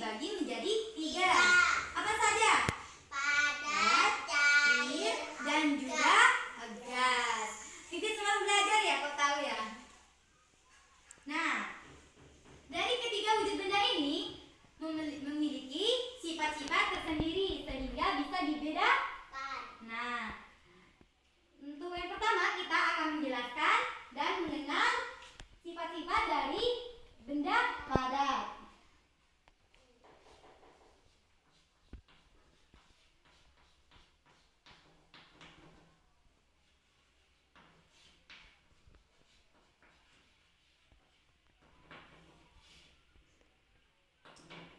dibagi menjadi 3. Apa saja? Padat, cair, dan juga gas. Titik selalu belajar ya, kau tahu ya. Nah, dari ketiga wujud benda ini memiliki sifat-sifat tersendiri sehingga bisa dibedakan. Nah, untuk yang pertama kita akan menjelaskan dan mengenal sifat-sifat dari benda padat.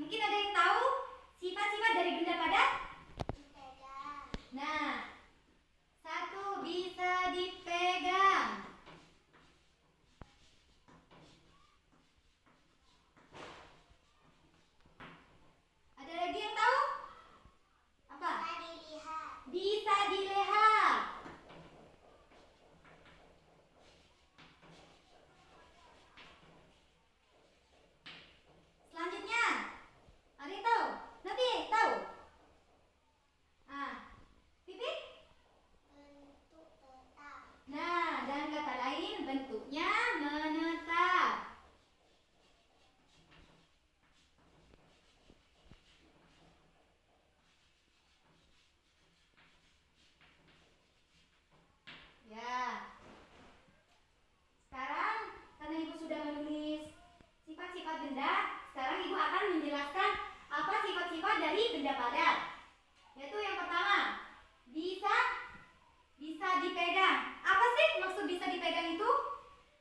Mungkin ada yang tahu sifat-sifat dari benda padat? Nah, 1, bisa dipegang. Ada lagi yang tahu? Apa? Bisa dilihat. Selanjutnya, ada yang tahu? Nanti tahu? Pipit? Bentuk tetap. Nah, dan kata lain bentuknya menetap. Ya. Sekarang karena Ibu sudah menulis sifat-sifat benda, sekarang Ibu akan menjelaskan apa sifat-sifat dari benda padat. Yaitu yang pertama, bisa dipegang. Apa sih maksud bisa dipegang itu?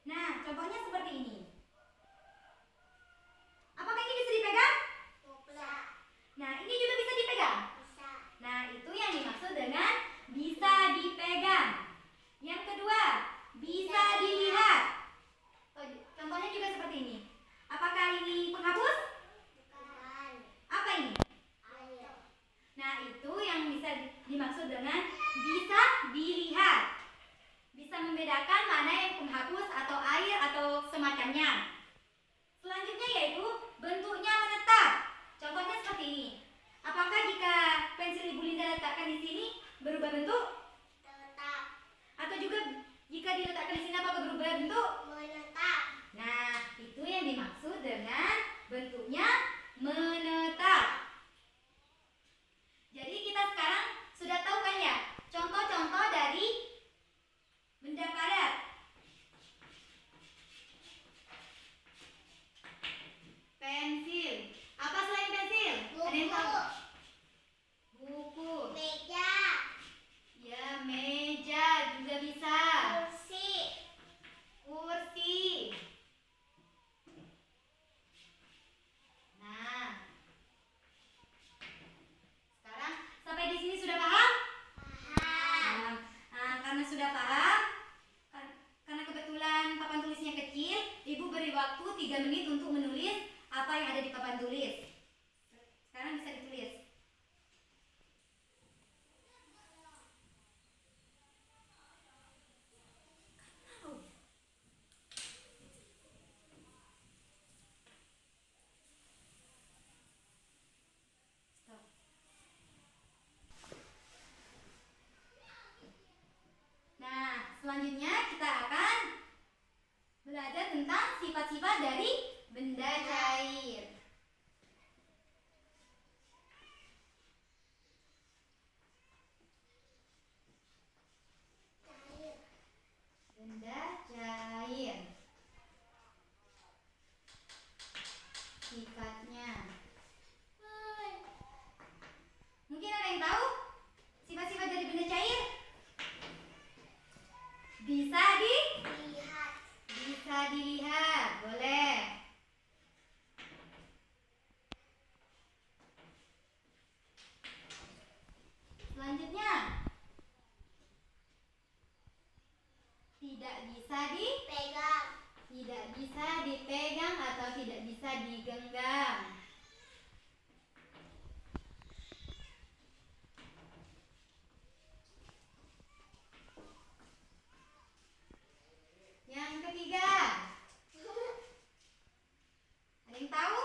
Nah, contohnya seperti ini. Apakah ini bisa dipegang? Bisa. Nah, ini juga bisa dipegang? Bisa. Nah, itu yang dimaksud dengan bisa dipegang. Yang kedua, bisa dilihat. Contohnya juga seperti ini. Apakah ini penghapus? Bukan. Apa ini? Air. Nah, itu yang bisa dimaksud dengan bisa dilihat. Bisa membedakan mana yang penghapus atau air atau semacamnya. Selanjutnya yaitu bentuknya menetap. Contohnya seperti ini. Apakah jika pensil Ibu Linda letakkan di sini berubah bentuk? Tetap. Atau juga jika diletakkan di sini apakah berubah bentuk? Menetap. Nah, itu yang dimaksud dengan bentuknya menetap. Jadi kita sekarang sudah tahu kan ya contoh-contoh dari benda padat. Pensil. Apa selain pensil? Buku. Ada yang tahu? Buku. Meja. Ya, meja juga bisa. Kursi. Nah, sekarang sampai di sini sudah paham? Paham. Nah, karena sudah paham, karena kebetulan papan tulisnya kecil, Ibu beri waktu 3 menit untuk menulis apa yang ada di papan tulis. Sekarang bisa ditulis. Nah, selanjutnya kita akan belajar tentang sifat-sifat dari benda cair. Benda cair. Sifatnya. Mungkin ada yang tahu sifat-sifat dari benda cair? Bisa dilihat. Bisa dilihat, boleh. Selanjutnya, tidak bisa dipegang. Tidak bisa dipegang atau tidak bisa digenggam. Yang ketiga, ada yang tahu?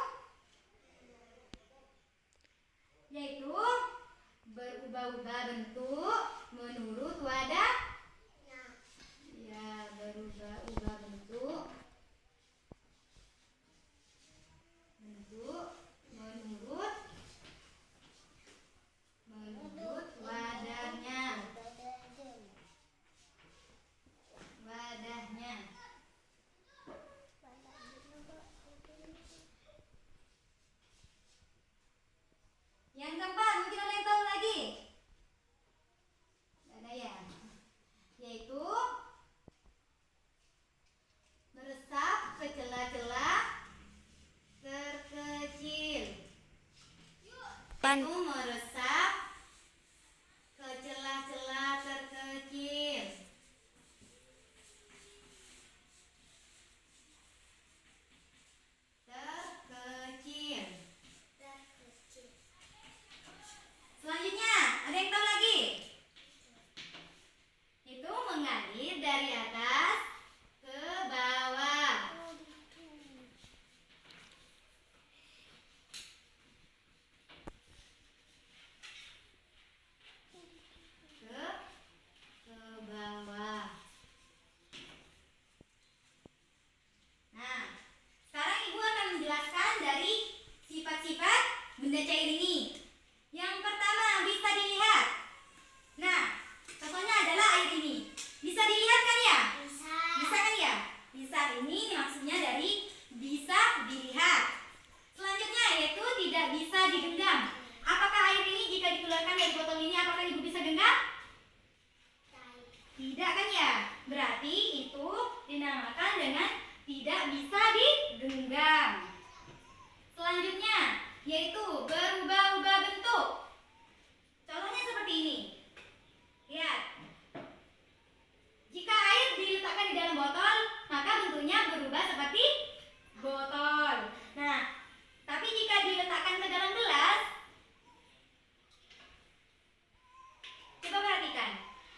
dinamakan dengan tidak bisa digenggam. Selanjutnya yaitu berubah-ubah bentuk. Contohnya seperti ini. Lihat. Jika air diletakkan di dalam botol, maka bentuknya berubah seperti botol. Nah, tapi jika diletakkan ke dalam gelas, coba perhatikan.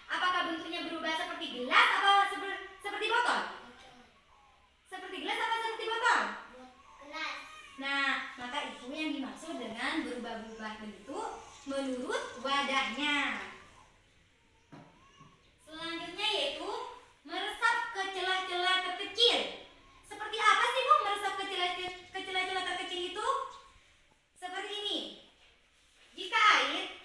Apakah bentuknya berubah seperti gelas atau seperti botol? Seperti gelas atau seperti botol? Gelas. Nah, maka itu yang dimaksud dengan berubah-ubah bentuk menurut wadahnya. Selanjutnya yaitu meresap ke celah-celah terkecil. Seperti apa sih Bu meresap ke celah-celah terkecil itu? Seperti ini. Jika air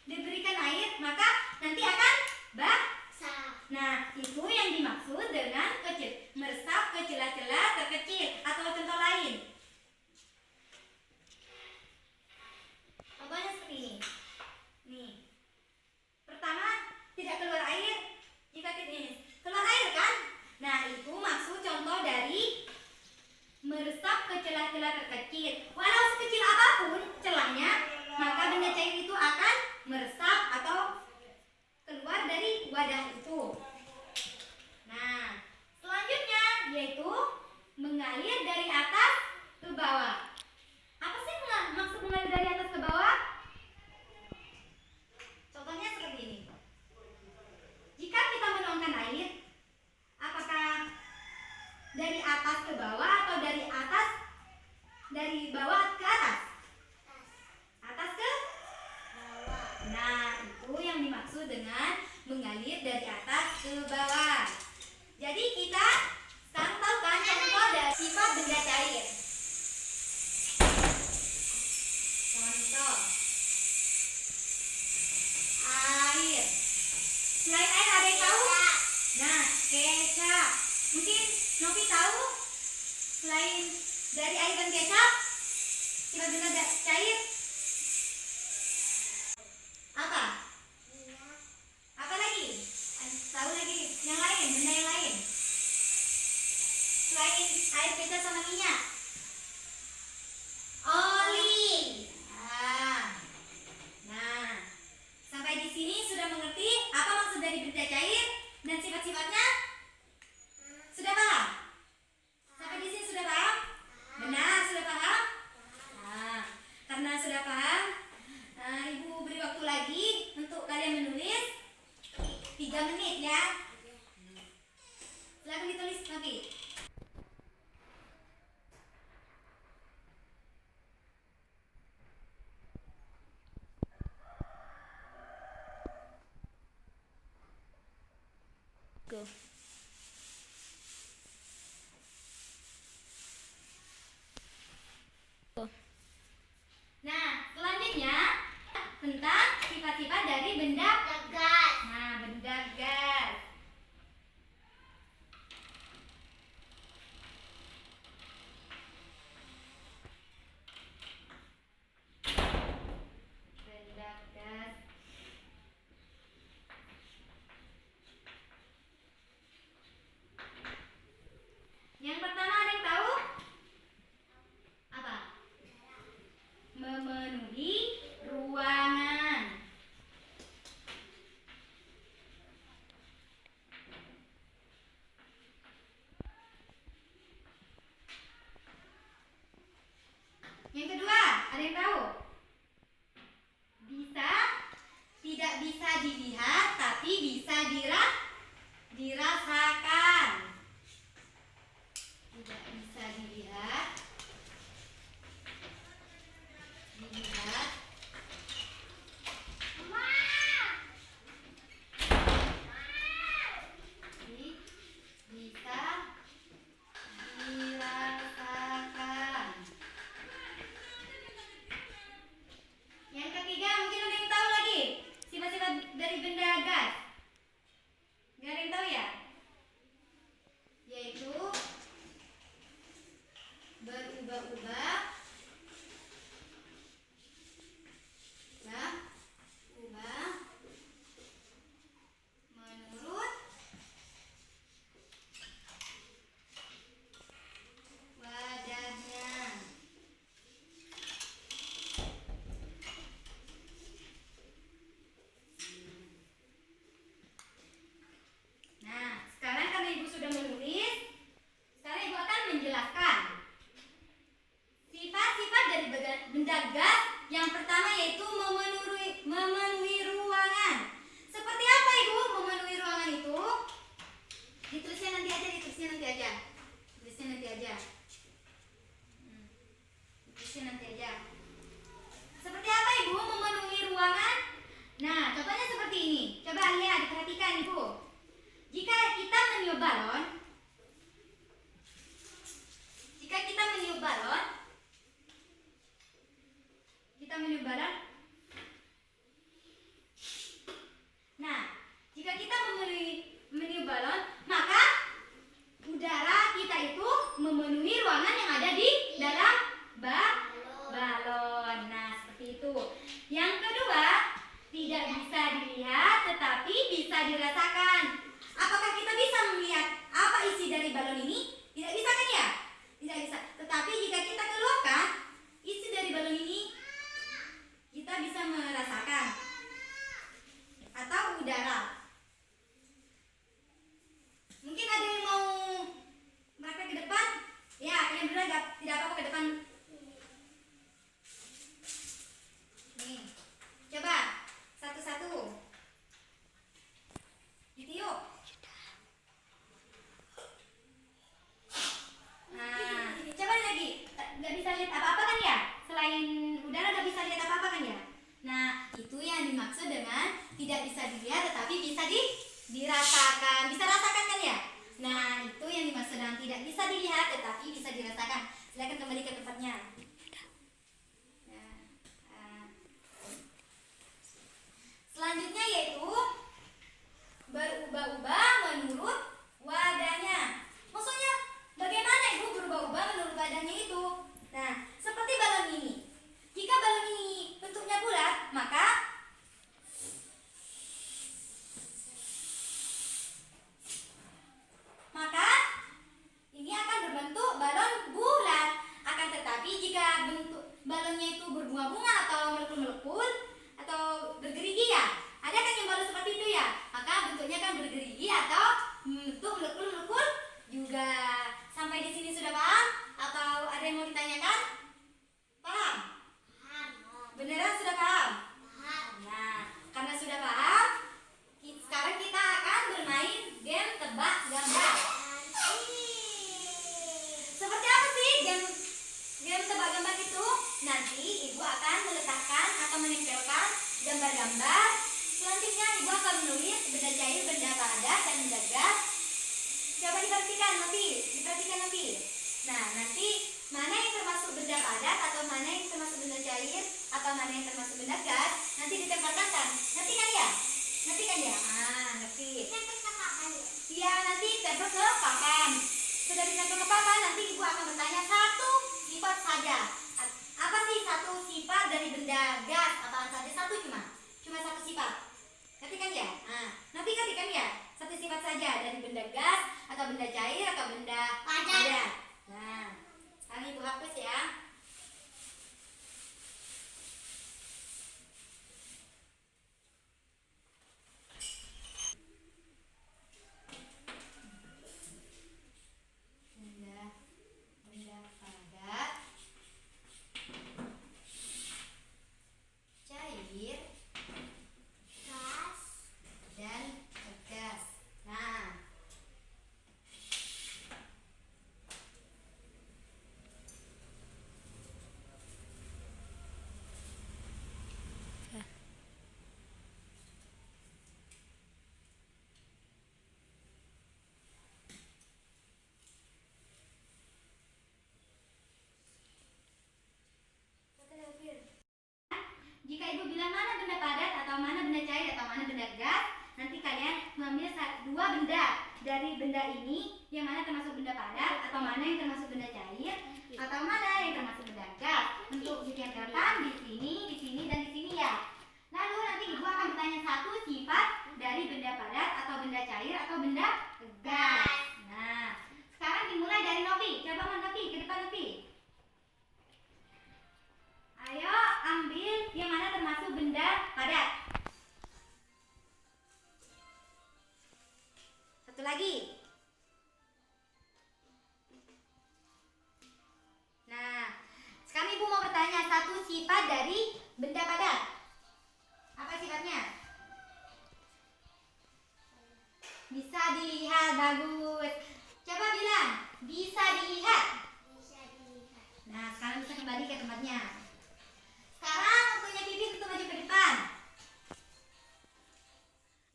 diberikan air, maka nanti akan basah. Nah, itu yang dimaksud dengan meresap ke celah-celah terkecil. Atau contoh lain. Contohnya seperti ini. Nih. Pertama, tidak keluar air. Jika keluar air kan? Nah, itu maksud contoh dari meresap ke celah-celah terkecil. Walau sekecil apapun celahnya, maka benda cair itu akan meresap atau keluar dari wadah itu. Nah, selanjutnya yaitu mengalir dari atas ke bawah. Apa sih maksud mengalir dari atas ke bawah? Contohnya seperti ini. Jika kita menuangkan air, apakah dari atas ke bawah atau dari bawah ke atas? Atas ke bawah. Nah, itu yang dimaksud dengan mengalir dari atas ke bawah. Jadi kita sekarang tahu kan contoh dari sifat benda cair. Contoh air. Selain air ada yang tahu? Nah, kecap. Mungkin Novi tahu selain dari air dan kecap sifat benda cair apa? Apa lagi? Tahu lagi yang lain, benda yang lain selain air, kecap sama minyak? Oli. Nah, sampai di sini sudah mengerti apa maksud dari benda cair dan sifat-sifatnya? Sudah paham? Sampai di sini sudah paham? Benar, sudah paham? Nah, karena sudah paham, Ibu beri waktu lagi untuk kalian menulis 3 menit ya. Silakan ditulis nanti. Go. Nah, selanjutnya tentang sifat-sifat dari benda gas. Nah, benda gas. Benda gas. Yang pertama ada yang tahu? Apa? Memenuhi ruangan. Yang pertama yaitu memenuhi ruangan. Seperti apa Ibu memenuhi ruangan itu? Ditulisnya nanti aja. Tulisnya nanti aja. Seperti apa Ibu memenuhi ruangan? Nah, contohnya seperti ini. Coba lihat, diperhatikan Ibu. Jika kita meniup balon, nah, jika kita meniup balon, maka udara kita itu memenuhi ruangan yang ada di dalam balon. Nah, seperti itu. Yang kedua, tidak bisa dilihat tetapi bisa dirasakan. Apakah kita bisa melihat apa isi dari balon ini? Tidak bisa kan ya? Tidak bisa. Tetapi jika kita keluarkan isi dari balon ini, kita bisa merasakan. Atau udara. Mungkin ada yang mau mereka ke depan? Ya, kalian berdua tidak apa-apa ke depan. Nih, coba satu-satu. Ditiup. Nah, coba lagi. Nggak bisa lihat apa-apa kan ya? Selain udara nggak bisa lihat apa-apa kan ya? Nah, itu yang dimaksud dengan tidak bisa dilihat tetapi bisa dirasakan. Bisa rasakan kan ya? Nah, itu yang dimaksud dengan tidak bisa dilihat tetapi bisa dirasakan. Silakan kembali ke tempatnya. Selanjutnya yaitu berubah-ubah menurut wadahnya. Maksudnya bagaimana Ibu berubah-ubah menurut wadahnya itu? Nah, seperti balon ini. Jika balon ini bentuknya bulat, maka ini akan berbentuk balon bulat. Akan tetapi jika bentuk balonnya itu berbunga-bunga atau melekul-melekul atau bergerigi ya, ada kan yang balon seperti itu ya, maka bentuknya kan bergerigi atau bentuk melekul-melekul juga. Sampai di sini sudah paham? Atau ada yang mau ditanyakan? Paham? Beneran sudah paham? Nah, karena sudah paham, sekarang kita akan bermain game tebak gambar. Seperti apa sih game tebak gambar itu? Nanti Ibu akan meletakkan atau menempelkan gambar-gambar. Selanjutnya Ibu akan menulis benda cair, benda padat, dan benda gas. Coba diperhatikan nanti. Nah, nanti mana yang termasuk benda padat atau mana yang termasuk benda cair atau mana yang termasuk benda gas nanti ditempelkan kan? Nanti kan ya? Ngerti. Iya, nanti tempel ke papan. Sudah ditempel ke papan, nanti Ibu akan bertanya satu sifat saja. Apa sih satu sifat dari benda gas? Apaan saja? Cuma satu sifat. Ngerti kan ya? Nanti ngerti kan ya? Satu sifat saja dari benda gas atau benda cair atau benda padat. Nah, sekarang Ibu hapus ya. Benda padat, cair, gas, dan gas. Nah, jika Ibu bilang mana benda padat atau mana benda cair atau mana benda gas, nanti kalian mengambil dua benda dari benda ini, yang mana termasuk benda padat atau mana yang termasuk benda cair atau mana yang termasuk benda gas. Untuk ditempelkan di sini, dan di sini ya. Lalu nanti Ibu akan bertanya satu sifat dari benda padat atau benda cair atau benda gas. Nah, sekarang dimulai dari Novi. Coba Novi, ke depan Novi. Ayo ambil yang mana termasuk benda padat. Satu lagi. Nah, sekarang Ibu mau bertanya satu sifat dari Bisa dilihat. Nah, sekarang bisa kembali ke tempatnya. Sekarang waktunya Pipit untuk maju ke depan.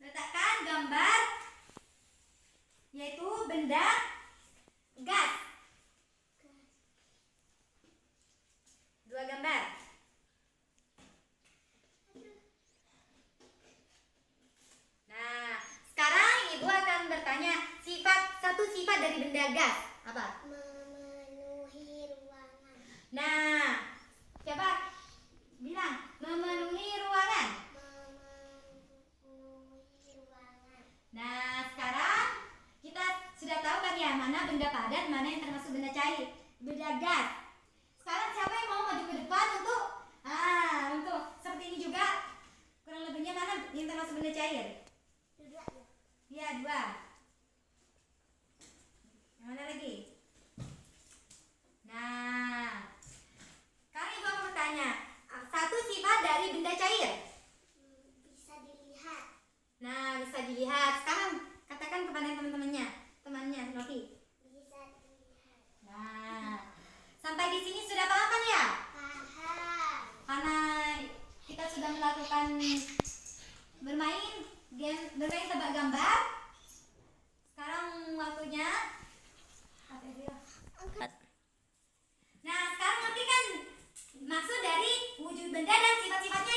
Letakkan gambar, yaitu benda gas. 2 gambar. Nah, sekarang Ibu akan bertanya satu sifat dari benda gas. Apa? Memenuhi ruangan. Nah, coba bilang memenuhi ruangan. Memenuhi ruangan. Nah, sekarang kita sudah tahu kan ya mana benda padat, mana yang termasuk benda cair, benda gas. Sekarang siapa yang mau maju ke depan untuk seperti ini juga? Kurang lebihnya mana yang termasuk benda cair? Dua. Iya, 2. Yang mana lagi? Nah, sekarang Ibu akan bertanya satu sifat dari benda cair. Bisa dilihat. Nah, bisa dilihat. Sekarang katakan kepada temannya, Novi. Bisa dilihat. Nah, sampai di sini sudah paham kan ya? Paham. Karena kita sudah melakukan bermain tebak gambar. Sekarang waktunya Nah, sekarang ngerti kan maksud dari wujud benda dan sifat-sifatnya?